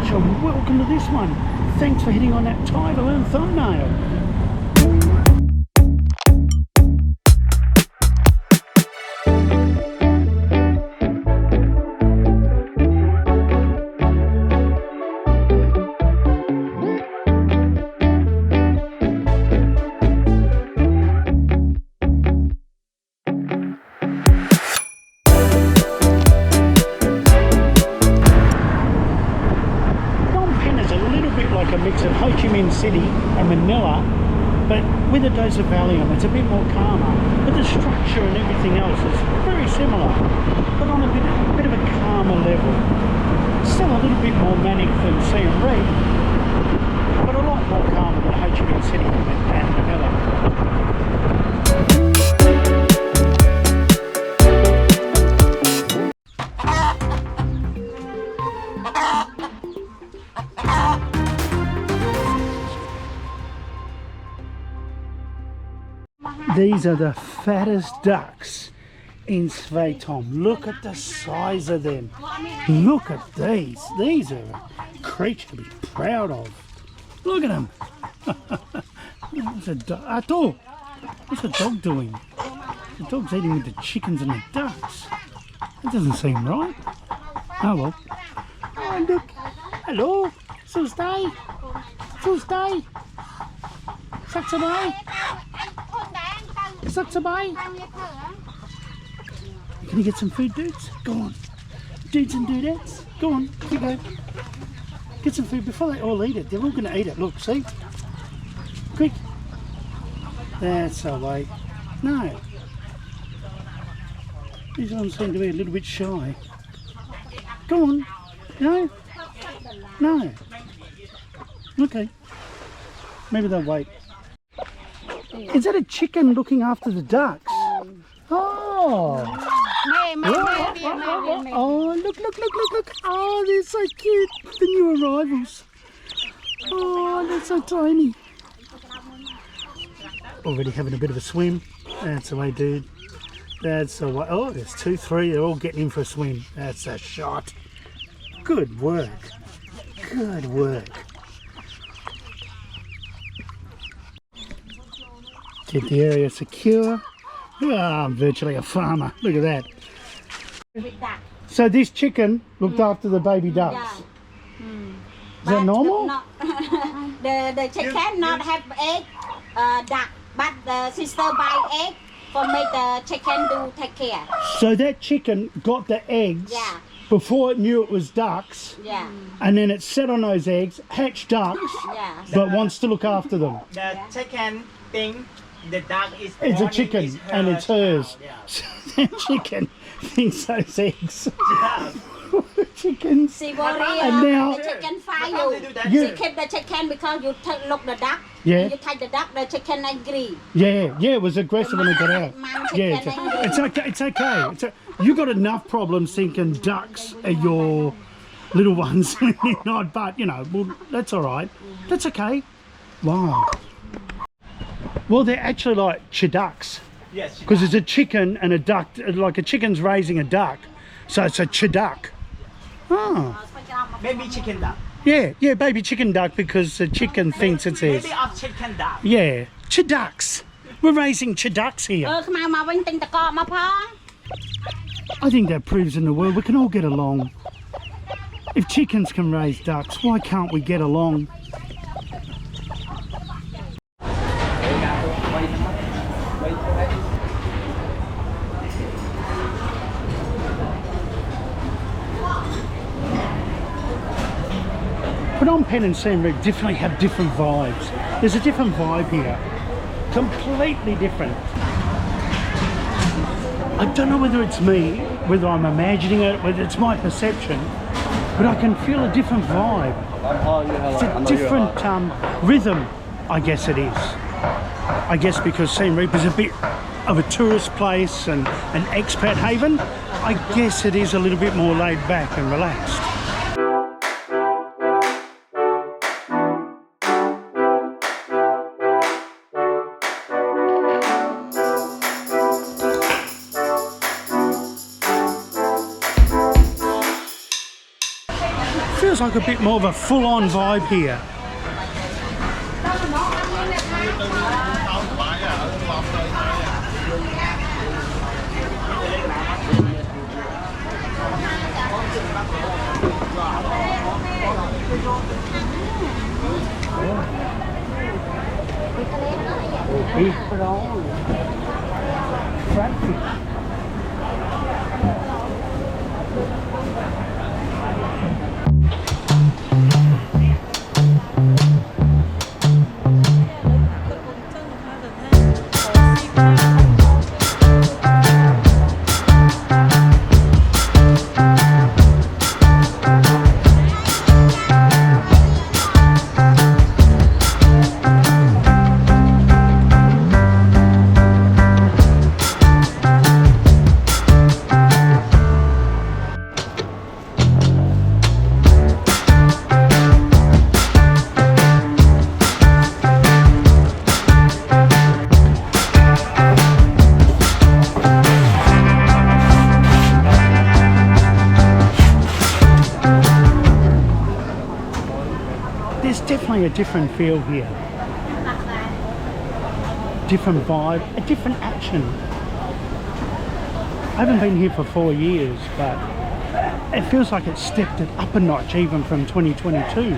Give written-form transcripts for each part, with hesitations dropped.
pleasure. Welcome to this one. Thanks for hitting on that title and thumbnail. Like a mix of Ho Chi Minh City and Manila, but with a dose of Valium. It's a bit more calmer, but the structure and everything else is very similar, but on a bit of a calmer level. Still a little bit more manic than Siem Reap, but a lot more calmer than Ho Chi Minh City and Manila. These are the fattest ducks in Phnom. Look at the size of them. Look at these. These are a creature to be proud of. Look at them. What's a dog? What's the dog doing? The dog's eating with the chickens and the ducks. That doesn't seem right. Oh well. Oh look. Hello. Sustai. Sustai. Satsabay. Satsabay. Can you get some food, dudes? Go on. Dudes and dudettes. Go on. Here you go. Get some food before they all eat it. They're all going to eat it. Look, see? Quick. That's the way. No. These ones seem to be a little bit shy. Go on. No? No. Okay. Maybe they'll wait. Is that a chicken looking after the ducks? Oh! Oh, look. Oh, they're so cute. The new arrivals. Oh, they're so tiny. Already having a bit of a swim. That's the way, dude. That's the way. Oh, there's 2, 3. They're all getting in for a swim. That's a shot. Good work. Good work. Keep the area secure. Ah, I'm virtually a farmer. Look at that. So this chicken looked after the baby ducks. Yeah. Is that normal? The chicken not have egg, duck, but the sister buy egg for make the chicken do take care. So that chicken got the eggs before it knew it was ducks. Yeah. And then it sat on those eggs, hatched ducks, but wants to look after them. The chicken thing. The duck is it's a chicken and it's hers. So that chicken thinks those eggs. Chickens. See what and now the chicken find you. She keep the chicken because you look the duck. Yeah. You take the duck, the chicken angry. Yeah, it was aggressive when it got out. Yeah, it's okay. You got enough problems thinking ducks are your little ones, not. But you know, well, that's all right. That's okay. Wow. Well, they're actually like chiducks. Yes. Because it's a chicken and a duck, like a chicken's raising a duck. So it's a chiduck. Oh. Baby chicken duck. Yeah, baby chicken duck because the chicken thinks it's his. Baby of chicken duck. Yeah, chiducks. We're raising chiducks here. I think that proves in the world we can all get along. If chickens can raise ducks, why can't we get along? Phnom Penh and Siem Reap definitely have different vibes. There's a different vibe here. Completely different. I don't know whether it's me, whether I'm imagining it, whether it's my perception, but I can feel a different vibe. It's a different rhythm, I guess it is. I guess because Siem Reap is a bit of a tourist place and an expat haven, I guess it is a little bit more laid back and relaxed. feels like a bit more of a full-on vibe here. Big prawn. Flatfish. There's definitely a different feel here. Different vibe, a different action. I haven't been here for 4 years, but it feels like it's stepped it up a notch even from 2022.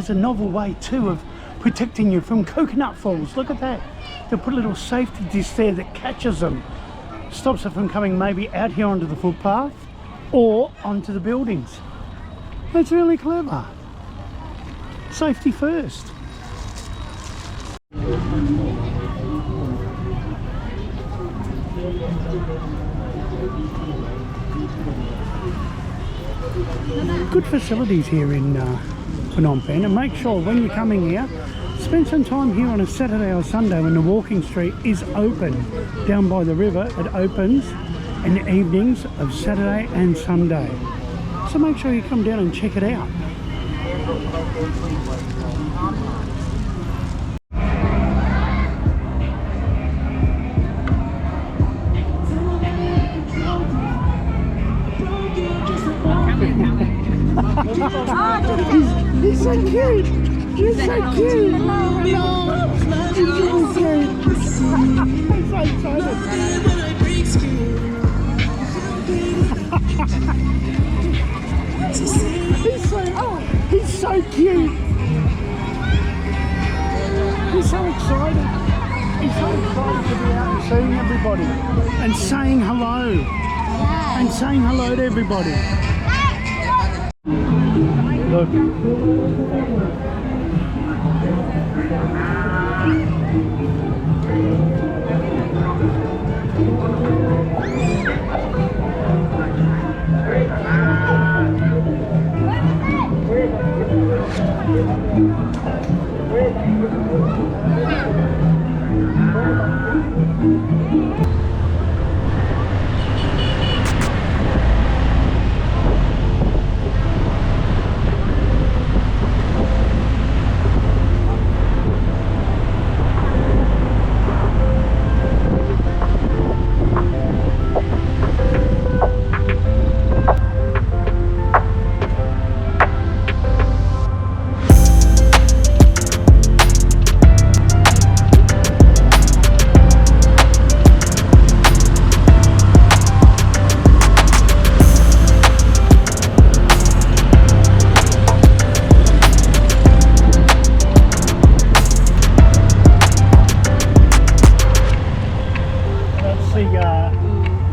A novel way too of protecting you from coconut falls. Look at that. They'll put a little safety disc there that catches them, stops it from coming maybe out here onto the footpath or onto the buildings. That's really clever. Safety first. Good facilities here in Phnom Penh, and make sure when you're coming here, spend some time here on a Saturday or Sunday when the walking street is open. Down by the river, it opens in the evenings of Saturday and Sunday. So make sure you come down and check it out. He's so cute. He's so cute. Hello. He's really cute. He's so excited. He's so cute. He's so excited. He's so excited to be out and seeing everybody and saying hello. And saying hello to everybody. Look.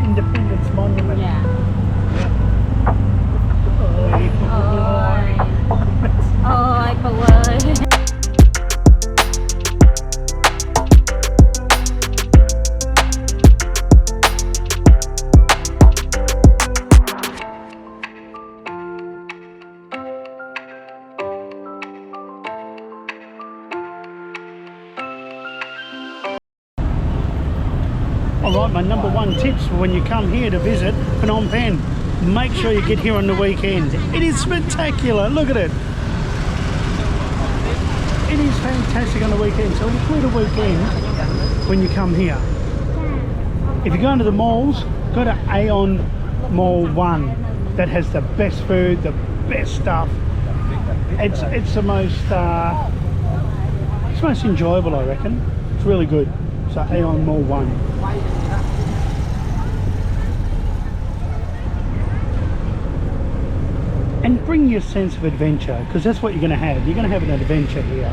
Independence Monument. Yeah. Ôi. Ôi, Bầu ơi. Alright, my number one tips for when you come here to visit Phnom Penh, make sure you get here on the weekend. It is spectacular, look at it. It is fantastic on the weekend, so include a weekend when you come here. If you're going to the malls, go to Aeon Mall 1. That has the best food, the best stuff. It's the most enjoyable, I reckon. It's really good. So Aeon Mall 1. And bring your sense of adventure, because that's what you're going to have. You're going to have an adventure here.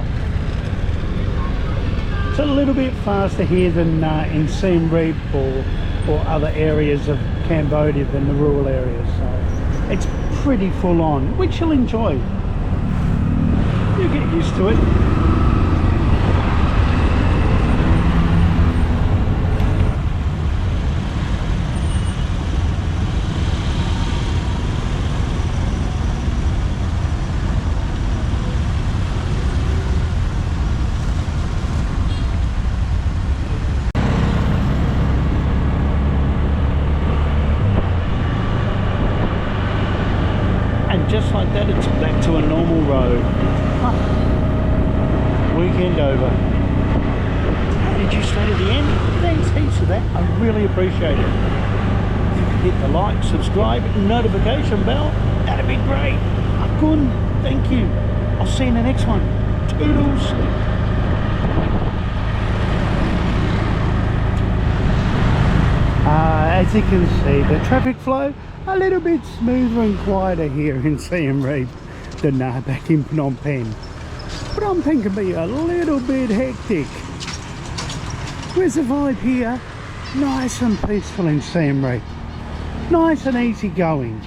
It's a little bit faster here than in Siem Reap or other areas of Cambodia than the rural areas. So it's pretty full on, which you'll enjoy. You get used to it. Just like that, it's back to a normal road. Weekend over. Did you stay to the end? Thanks heaps for that. I really appreciate it. If you could hit the like, subscribe, notification bell, that'd be great. Akun, thank you. I'll see you in the next one. Toodles. As you can see, the traffic flow a little bit smoother and quieter here in Siem Reap than back in Phnom Penh. Phnom Penh can be a little bit hectic. Where's the vibe here? Nice and peaceful in Siem Reap. Nice and easy going.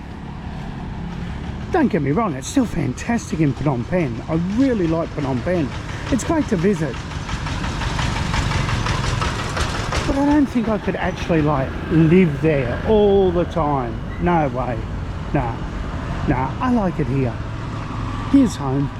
Don't get me wrong, it's still fantastic in Phnom Penh. I really like Phnom Penh. It's great to visit. But I don't think I could actually like live there all the time. No way. Nah, I like it here. Here's home.